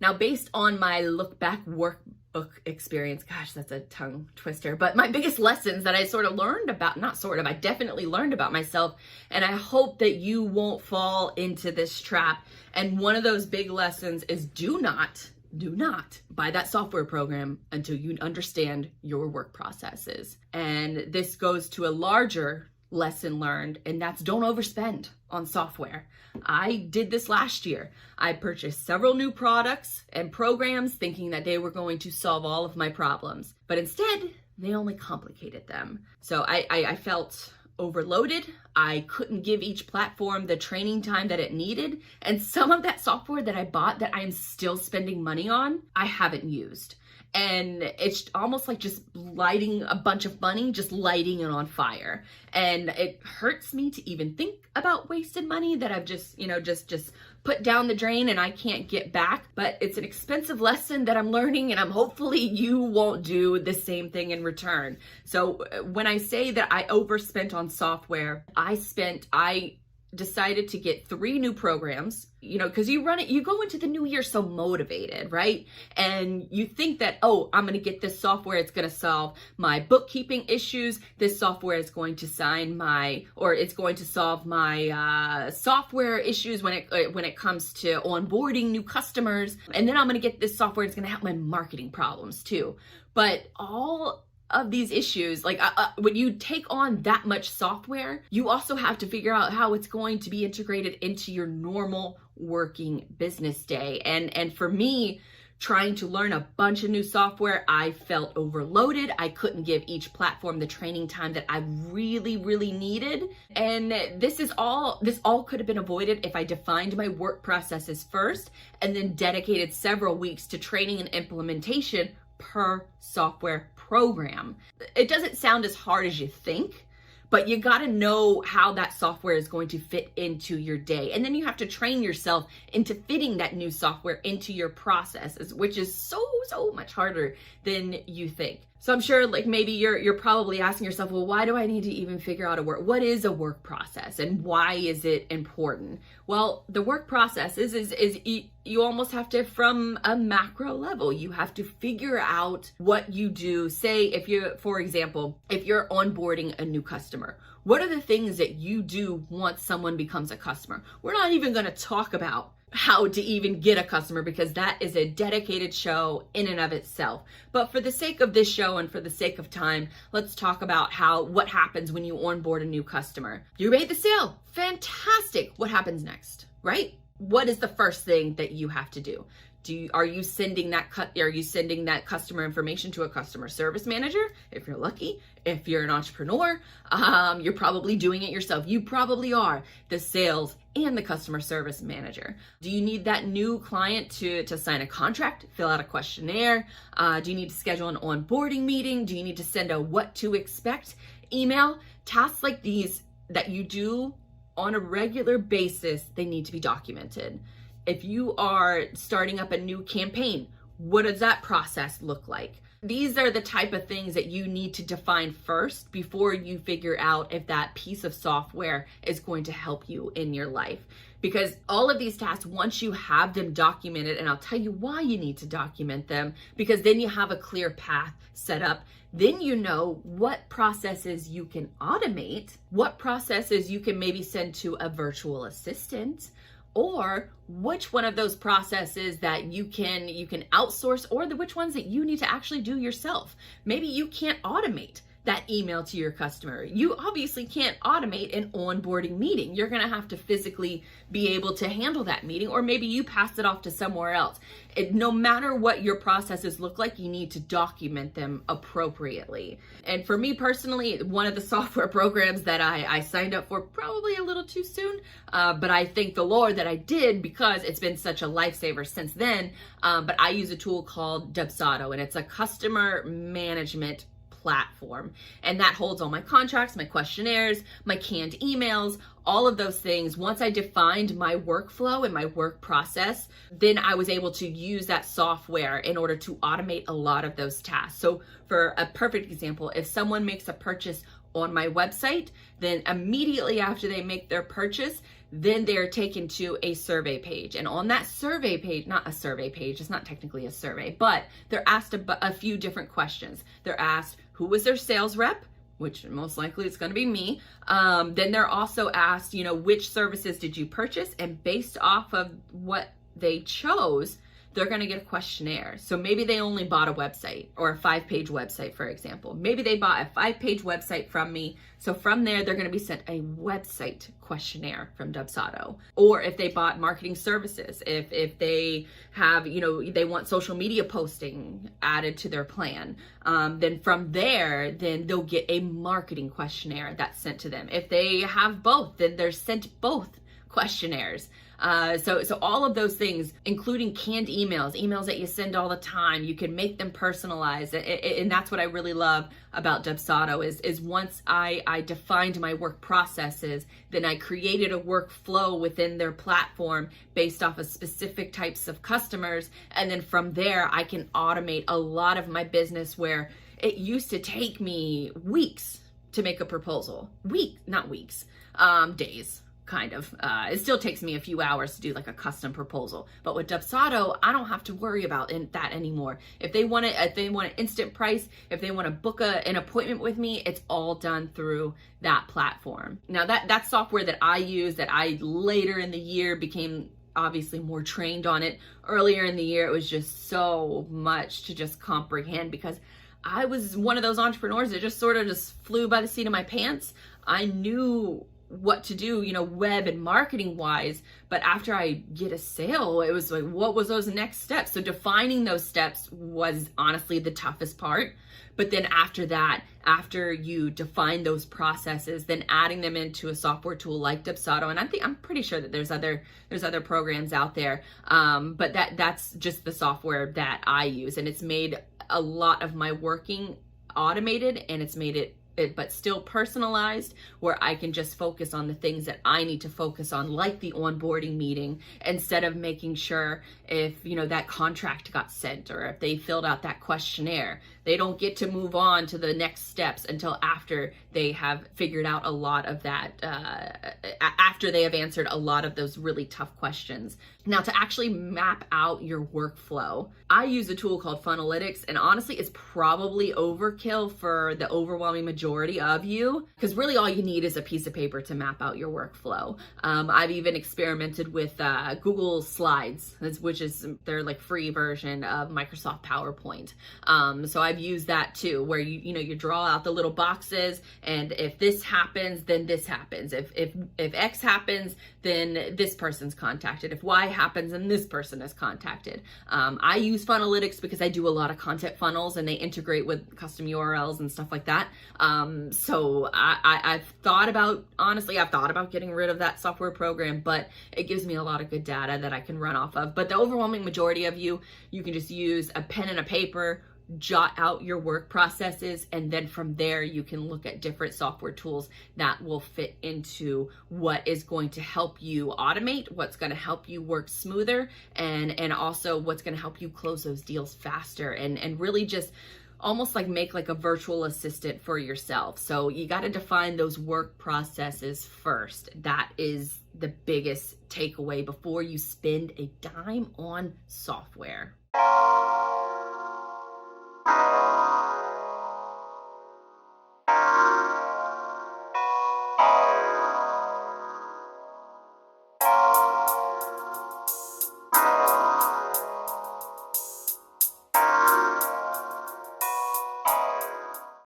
Now, based on my look back workbook experience, gosh, that's a tongue twister, but my biggest lessons that I sort of learned about, I definitely learned about myself, and I hope that you won't fall into this trap. And one of those big lessons is do not buy that software program until you understand your work processes. And this goes to a larger lesson learned, and that's don't overspend on software. I did this last year. I purchased several new products and programs thinking that they were going to solve all of my problems, but instead they only complicated them. So I felt overloaded. I couldn't give each platform the training time that it needed. And some of that software that I bought that I'm still spending money on, I haven't used. And it's almost like just lighting a bunch of money, just lighting it on fire. And it hurts me to even think about wasted money that I've just put down the drain and I can't get back. But it's an expensive lesson that I'm learning, and hopefully you won't do the same thing in return. So when I say that I overspent on software, I decided to get 3 new programs, because you go into the new year so motivated, right? And you think that, oh, I'm going to get this software. It's going to solve my bookkeeping issues. This software is going to it's going to solve my software issues when it comes to onboarding new customers. And then I'm going to get this software. It's going to help my marketing problems too. But all of these issues, when you take on that much software, you also have to figure out how it's going to be integrated into your normal working business day. And for me, trying to learn a bunch of new software, I felt overloaded. I couldn't give each platform the training time that I really, really needed. And this all could have been avoided if I defined my work processes first and then dedicated several weeks to training and implementation per software program. It doesn't sound as hard as you think, but you got to know how that software is going to fit into your day. And then you have to train yourself into fitting that new software into your processes, which is so much harder than you think. So I'm sure maybe you're probably asking yourself, well, why do I need to even figure out what is a work process and why is it important? Well, the work process is you almost have to, from a macro level, you have to figure out what you do. Say for example, if you're onboarding a new customer, what are the things that you do once someone becomes a customer? We're not even going to talk about how to even get a customer, because that is a dedicated show in and of itself. But for the sake of this show and for the sake of time, let's talk about what happens when you onboard a new customer. You made the sale. Fantastic. What happens next, right? What is the first thing that you have to do? Are you sending that customer information to a customer service manager? If you're lucky. If you're an entrepreneur, you're probably doing it yourself. You probably are the sales and the customer service manager. Do you need that new client to sign a contract, fill out a questionnaire? Do you need to schedule an onboarding meeting? Do you need to send a what to expect email? Tasks like these that you do on a regular basis, they need to be documented. If you are starting up a new campaign, what does that process look like? These are the type of things that you need to define first before you figure out if that piece of software is going to help you in your life. Because all of these tasks, once you have them documented, and I'll tell you why you need to document them, because then you have a clear path set up. Then you know what processes you can automate, what processes you can maybe send to a virtual assistant, or which one of those processes that you can outsource, or which ones that you need to actually do yourself. Maybe you can't automate that email to your customer. You obviously can't automate an onboarding meeting. You're gonna have to physically be able to handle that meeting, or maybe you pass it off to somewhere else. No matter what your processes look like, you need to document them appropriately. And for me personally, one of the software programs that I signed up for, probably a little too soon, but I thank the Lord that I did, because it's been such a lifesaver since then. But I use a tool called Dubsado, and it's a customer management platform, and that holds all my contracts, my questionnaires, my canned emails, all of those things. Once I defined my workflow and my work process, then I was able to use that software in order to automate a lot of those tasks. So for a perfect example, if someone makes a purchase on my website, then immediately after they make their purchase, then they're taken to a survey page. And on that survey page, not a survey page, it's not technically a survey, but they're asked a few different questions. They're asked, who was their sales rep? Which most likely it's going to be me. Then they're also asked, which services did you purchase? And based off of what they chose, they're going to get a questionnaire. So maybe they only bought a website or a 5-page website, for example. Maybe they bought a 5-page website from me. So from there, they're going to be sent a website questionnaire from Dubsado. Or if they bought marketing services, if they have, they want social media posting added to their plan, then from there, then they'll get a marketing questionnaire that's sent to them. If they have both, then they're sent both questionnaires. So all of those things, including canned emails that you send all the time, you can make them personalized. And that's what I really love about Dubsado is once I defined my work processes, then I created a workflow within their platform based off of specific types of customers. And then from there, I can automate a lot of my business where it used to take me weeks to make a proposal. Days. Kind of. It still takes me a few hours to do like a custom proposal. But with Dubsado, I don't have to worry about that anymore. If they want an instant price, if they want to book an appointment with me, it's all done through that platform. Now that software that I use, that I later in the year became obviously more trained on it. Earlier in the year, it was just so much to just comprehend because I was one of those entrepreneurs that just sort of just flew by the seat of my pants. I knew what to do, web and marketing wise. But after I get a sale, it was like, what was those next steps? So defining those steps was honestly the toughest part. But then after that, after you define those processes, then adding them into a software tool like Dubsado, and I'm pretty sure that there's other programs out there, but that's just the software that I use, and it's made a lot of my working automated, and it's made it but still personalized, where I can just focus on the things that I need to focus on, like the onboarding meeting, instead of making sure if that contract got sent or if they filled out that questionnaire. They don't get to move on to the next steps until after they have figured out a lot of that, after they have answered a lot of those really tough questions. Now, to actually map out your workflow, I use a tool called Funnelytics, and honestly, it's probably overkill for the overwhelming majority of you, because really all you need is a piece of paper to map out your workflow. I've even experimented with Google Slides, which is their like free version of Microsoft PowerPoint. So I've used that too, where you draw out the little boxes, and if this happens, then this happens. If X happens, then this person's contacted. If Y happens, then this person is contacted. I use Funnelytics because I do a lot of content funnels, and they integrate with custom URLs and stuff like that. So I've thought about getting rid of that software program, but it gives me a lot of good data that I can run off of. But the overwhelming majority of you can just use a pen and a paper, jot out your work processes, and then from there you can look at different software tools that will fit into what is going to help you automate, what's going to help you work smoother, and also what's going to help you close those deals faster, and really just almost like make like a virtual assistant for yourself. So you got to define those work processes first. That is the biggest takeaway before you spend a dime on software.